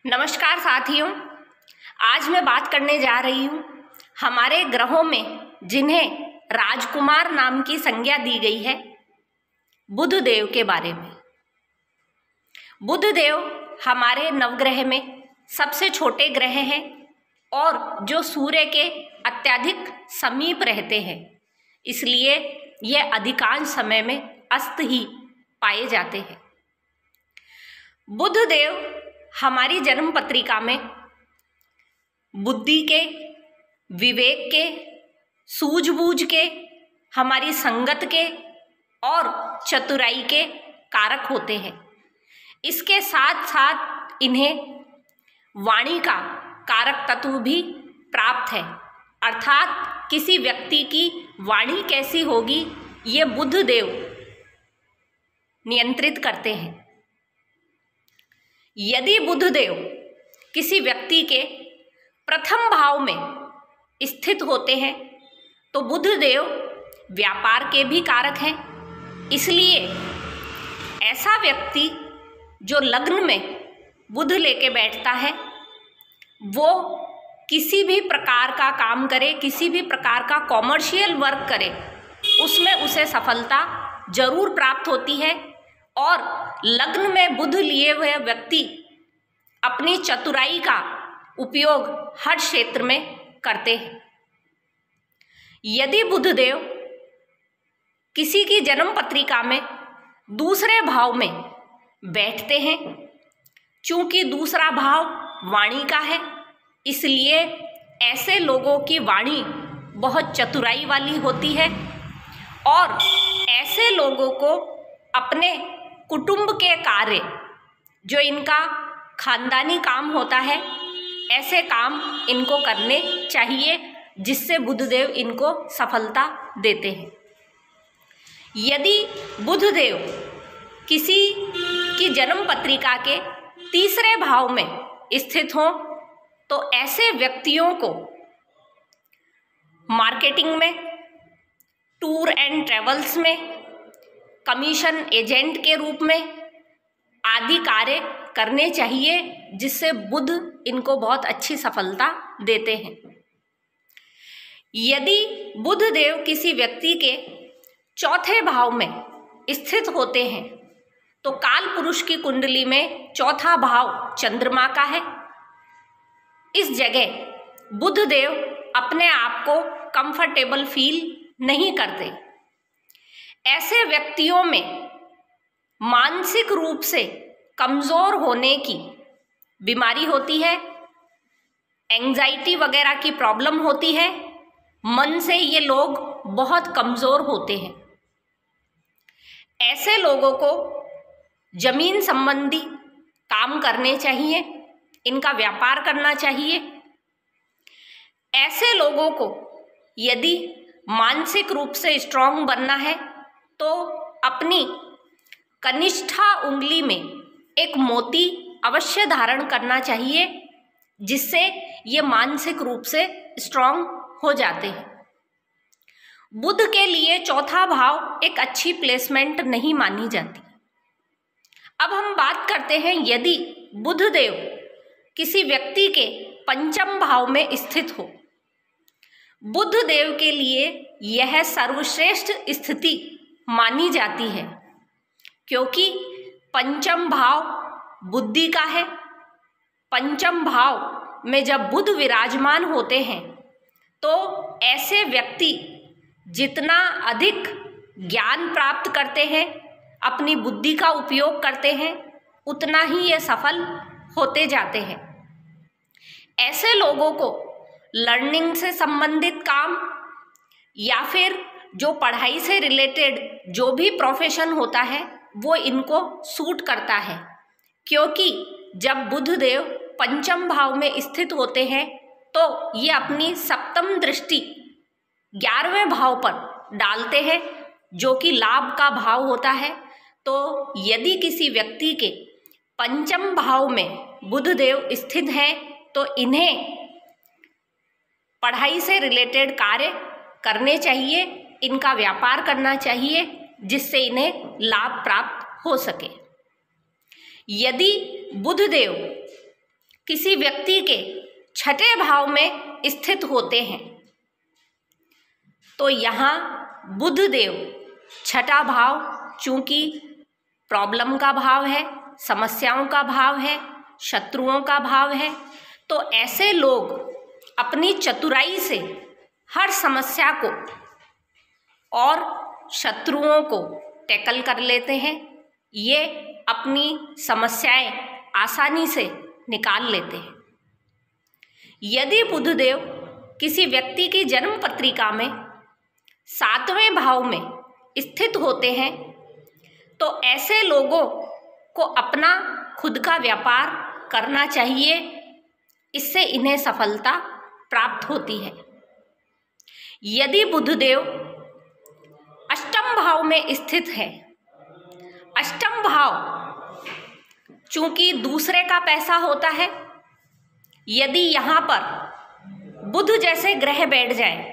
नमस्कार साथियों, आज मैं बात करने जा रही हूँ हमारे ग्रहों में जिन्हें राजकुमार नाम की संज्ञा दी गई है, बुध देव के बारे में। बुध देव हमारे नवग्रह में सबसे छोटे ग्रह हैं और जो सूर्य के अत्यधिक समीप रहते हैं, इसलिए ये अधिकांश समय में अस्त ही पाए जाते हैं। बुध देव हमारी जन्म पत्रिका में बुद्धि के, विवेक के, सूझबूझ के, हमारी संगत के और चतुराई के कारक होते हैं। इसके साथ साथ इन्हें वाणी का कारक तत्व भी प्राप्त है, अर्थात किसी व्यक्ति की वाणी कैसी होगी ये बुध देव नियंत्रित करते हैं। यदि बुध देव किसी व्यक्ति के प्रथम भाव में स्थित होते हैं तो बुध देव व्यापार के भी कारक हैं। इसलिए ऐसा व्यक्ति जो लग्न में बुध लेके बैठता है, वो किसी भी प्रकार का काम करे, किसी भी प्रकार का कॉमर्शियल वर्क करे, उसमें उसे सफलता जरूर प्राप्त होती है। और लग्न में बुध लिए हुए व्यक्ति अपनी चतुराई का उपयोग हर क्षेत्र में करते हैं। यदि बुध देव किसी की जन्म पत्रिका में दूसरे भाव में बैठते हैं, चूंकि दूसरा भाव वाणी का है, इसलिए ऐसे लोगों की वाणी बहुत चतुराई वाली होती है और ऐसे लोगों को अपने कुटुंब के कार्य, जो इनका खानदानी काम होता है, ऐसे काम इनको करने चाहिए जिससे बुधदेव इनको सफलता देते हैं। यदि बुधदेव किसी की जन्म पत्रिका के तीसरे भाव में स्थित हों तो ऐसे व्यक्तियों को मार्केटिंग में, टूर एंड ट्रेवल्स में, कमीशन एजेंट के रूप में आदि कार्य करने चाहिए, जिससे बुध इनको बहुत अच्छी सफलता देते हैं। यदि बुध देव किसी व्यक्ति के चौथे भाव में स्थित होते हैं तो काल पुरुष की कुंडली में चौथा भाव चंद्रमा का है। इस जगह बुध देव अपने आप को कंफर्टेबल फील नहीं करते। ऐसे व्यक्तियों में मानसिक रूप से कमज़ोर होने की बीमारी होती है, एंजाइटी वगैरह की प्रॉब्लम होती है, मन से ये लोग बहुत कमज़ोर होते हैं। ऐसे लोगों को जमीन संबंधी काम करने चाहिए, इनका व्यापार करना चाहिए। ऐसे लोगों को यदि मानसिक रूप से स्ट्रांग बनना है तो अपनी कनिष्ठा उंगली में एक मोती अवश्य धारण करना चाहिए, जिससे ये मानसिक रूप से स्ट्रांग हो जाते हैं। बुध के लिए चौथा भाव एक अच्छी प्लेसमेंट नहीं मानी जाती। अब हम बात करते हैं यदि बुध देव किसी व्यक्ति के पंचम भाव में स्थित हो। बुध देव के लिए यह सर्वश्रेष्ठ स्थिति मानी जाती है, क्योंकि पंचम भाव बुद्धि का है। पंचम भाव में जब बुध विराजमान होते हैं तो ऐसे व्यक्ति जितना अधिक ज्ञान प्राप्त करते हैं, अपनी बुद्धि का उपयोग करते हैं, उतना ही ये सफल होते जाते हैं। ऐसे लोगों को लर्निंग से संबंधित काम या फिर जो पढ़ाई से रिलेटेड जो भी प्रोफेशन होता है वो इनको सूट करता है, क्योंकि जब बुध देव पंचम भाव में स्थित होते हैं तो ये अपनी सप्तम दृष्टि 11वें भाव पर डालते हैं, जो कि लाभ का भाव होता है। तो यदि किसी व्यक्ति के पंचम भाव में बुध देव स्थित हैं तो इन्हें पढ़ाई से रिलेटेड कार्य करने चाहिए, इनका व्यापार करना चाहिए, जिससे इन्हें लाभ प्राप्त हो सके। यदि बुध देव किसी व्यक्ति के छठे भाव में स्थित होते हैं तो यहाँ बुध देव छठा भाव चूंकि प्रॉब्लम का भाव है, समस्याओं का भाव है, शत्रुओं का भाव है, तो ऐसे लोग अपनी चतुराई से हर समस्या को और शत्रुओं को टैकल कर लेते हैं। ये अपनी समस्याएं आसानी से निकाल लेते हैं। यदि बुधदेव किसी व्यक्ति की जन्म पत्रिका में 7वें भाव में स्थित होते हैं तो ऐसे लोगों को अपना खुद का व्यापार करना चाहिए, इससे इन्हें सफलता प्राप्त होती है। यदि बुधदेव अष्टम भाव में स्थित है, अष्टम भाव चूंकि दूसरे का पैसा होता है, यदि यहाँ पर बुध जैसे ग्रह बैठ जाए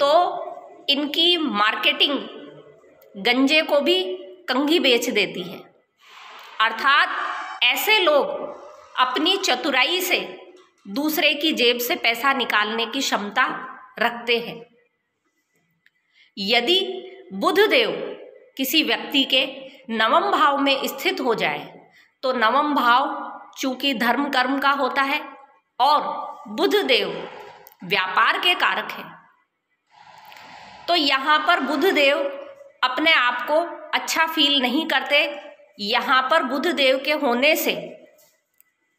तो इनकी मार्केटिंग गंजे को भी कंघी बेच देती है। अर्थात ऐसे लोग अपनी चतुराई से दूसरे की जेब से पैसा निकालने की क्षमता रखते हैं। यदि बुधदेव किसी व्यक्ति के नवम भाव में स्थित हो जाए तो नवम भाव चूंकि धर्म कर्म का होता है और बुधदेव व्यापार के कारक हैं, तो यहाँ पर बुधदेव अपने आप को अच्छा फील नहीं करते। यहाँ पर बुधदेव के होने से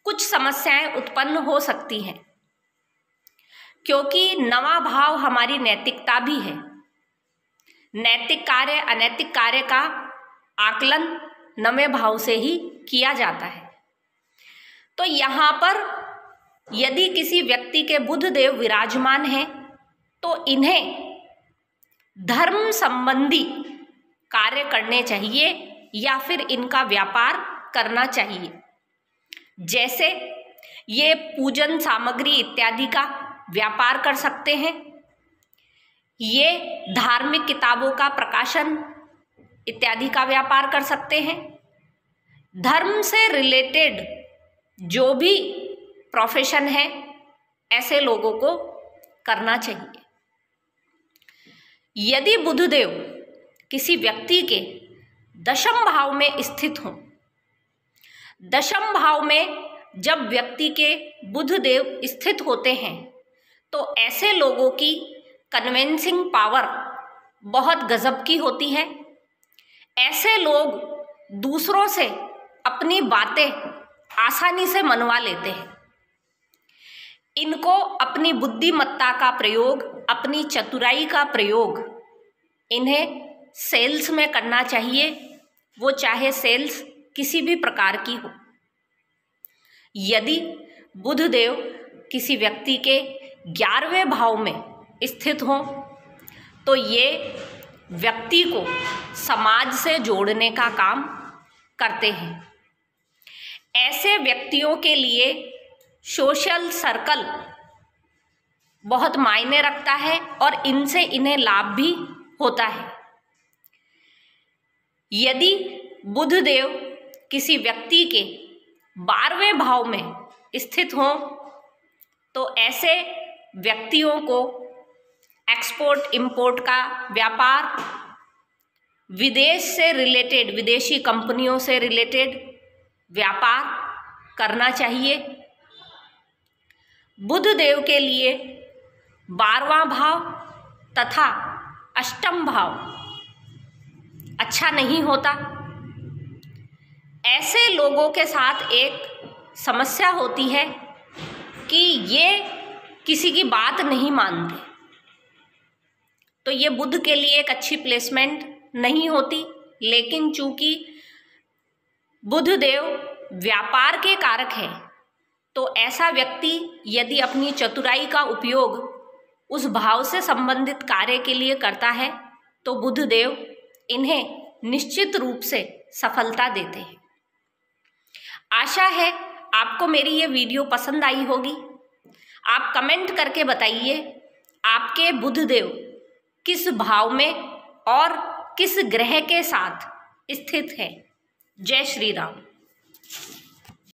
कुछ समस्याएं उत्पन्न हो सकती हैं, क्योंकि नवा भाव हमारी नैतिकता भी है। नैतिक कार्य अनैतिक कार्य का आकलन नवें भाव से ही किया जाता है। तो यहाँ पर यदि किसी व्यक्ति के बुधदेव विराजमान हैं तो इन्हें धर्म संबंधी कार्य करने चाहिए या फिर इनका व्यापार करना चाहिए। जैसे ये पूजन सामग्री इत्यादि का व्यापार कर सकते हैं, ये धार्मिक किताबों का प्रकाशन इत्यादि का व्यापार कर सकते हैं। धर्म से रिलेटेड जो भी प्रोफेशन है ऐसे लोगों को करना चाहिए। यदि बुधदेव किसी व्यक्ति के दशम भाव में स्थित हों, दशम भाव में जब व्यक्ति के बुधदेव स्थित होते हैं तो ऐसे लोगों की कन्विंसिंग पावर बहुत गजब की होती है। ऐसे लोग दूसरों से अपनी बातें आसानी से मनवा लेते हैं। इनको अपनी बुद्धिमत्ता का प्रयोग, अपनी चतुराई का प्रयोग इन्हें सेल्स में करना चाहिए, वो चाहे सेल्स किसी भी प्रकार की हो। यदि बुधदेव किसी व्यक्ति के 11वें भाव में स्थित हों तो ये व्यक्ति को समाज से जोड़ने का काम करते हैं। ऐसे व्यक्तियों के लिए सोशल सर्कल बहुत मायने रखता है और इनसे इन्हें लाभ भी होता है। यदि बुधदेव किसी व्यक्ति के 12वें भाव में स्थित हों तो ऐसे व्यक्तियों को एक्सपोर्ट इंपोर्ट का व्यापार, विदेश से रिलेटेड, विदेशी कंपनियों से रिलेटेड व्यापार करना चाहिए। बुधदेव के लिए 12वां भाव तथा अष्टम भाव अच्छा नहीं होता। ऐसे लोगों के साथ एक समस्या होती है कि ये किसी की बात नहीं मानते, तो ये बुध के लिए एक अच्छी प्लेसमेंट नहीं होती। लेकिन चूंकि बुधदेव व्यापार के कारक है तो ऐसा व्यक्ति यदि अपनी चतुराई का उपयोग उस भाव से संबंधित कार्य के लिए करता है तो बुधदेव इन्हें निश्चित रूप से सफलता देते हैं। आशा है आपको मेरी ये वीडियो पसंद आई होगी। आप कमेंट करके बताइए आपके बुधदेव किस भाव में और किस ग्रह के साथ स्थित है। जय श्री राम।